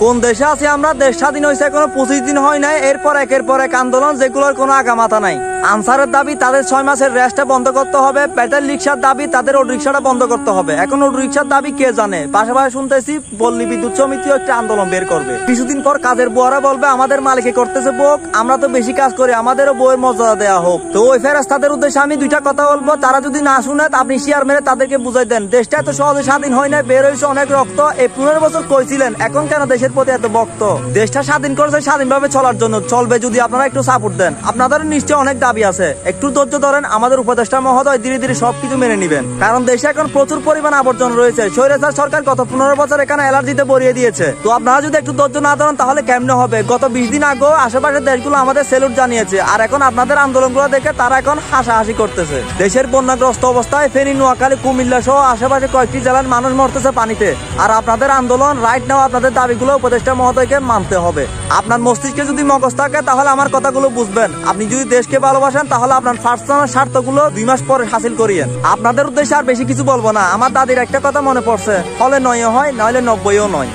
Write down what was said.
কোন দেশে আছি আমরা? দেশ স্বাধীন হয়েছে এখনো 25 দিন হয় নাই, এরপর একের পর এক আন্দোলন যেগুলোর কোনো আগামাথা নাই। আনসারের দাবি তাদের 6 মাসের রেস্টটা বন্ধ করতে হবে, পেট্রোল রিক্সার দাবি তাদের অটো রিক্সাটা বন্ধ করতে হবে। এখন অটো রিক্সার দাবি কে জানে? পাশাপাশি শুনতেছি পল্লী বিদ্যুৎ সমিতিও একটা আন্দোলন বের করবে। কিছুদিন পর কাজের বুয়ারা বলবে আমাদের মালিকে করতেছে ভোগ, আমরা তো বেশি কাজ করি, আমাদেরও বইয়ের মর্যাদা দেওয়া হোক। তো ওই ফেরেশতাদের উদ্দেশ্যে আমি দুইটা কথা বলবো, তারা যদি না শুনে আপনি শেয়ার মেরে তাদেরকে বুঝাই দেন দেশটা এত সহজে স্বাধীন হয় না, বের হয়েছে অনেক রক্ত। এই 15 বছর কইছিলেন, এখন কেন দেশের প্রতি এত ভক্ত? দেশটা স্বাধীন করেছে স্বাধীনভাবে চলার জন্য, চলবে যদি আপনারা একটু সাপোর্ট দেন। আপনাদের নিশ্চয়ই অনেক দাবি আছে, একটু ধৈর্য ধরেন। আমাদের উপদেষ্টা মহোদয় ধীরে ধীরে সবকিছু মেনে নিবেন, কারণ দেশে এখন প্রচুর পরিমাণ আবর্জনা রয়েছে। স্বৈরাচার সরকার গত 15 বছর এখানে অ্যালার্জিতে ভরিয়ে দিয়েছে। তো আপনারা যদি একটু ধৈর্য না ধরেন তাহলে কেমনে হবে? গত 20 দিন আগেও আশেপাশের দেশগুলো আমাদের সেলুট জানিয়েছে, আর এখন আপনাদের আন্দোলনগুলো দেখে তারা এখন হাসাহাসি করতেছে। দেশের বন্যাগ্রস্ত অবস্থায় ফেনী, নোয়াখালী, কুমিল্লা সহ আশেপাশে কয়েকটি জেলার মানুষ মরতেছে পানিতে। আর আপনাদের আন্দোলন রাইট নাও আপনাদের দাবিগুলো উপদেষ্টা মহোদয়কে মানতে হবে। আপনার মস্তিষ্কে যদি মগজ থাকে তাহলে আমার কথাগুলো বুঝবেন। আপনি যদি দেশকে ভালোবাসেন তাহলে আপনার পার্সোনাল স্বার্থগুলো 2 মাস পরে হাসিল করিয়েন। আপনাদের উদ্দেশ্যে আর বেশি কিছু বলবো না। আমার দাদির একটা কথা মনে পড়ছে, হলে 9 হয়, নইলে 90ও নয়।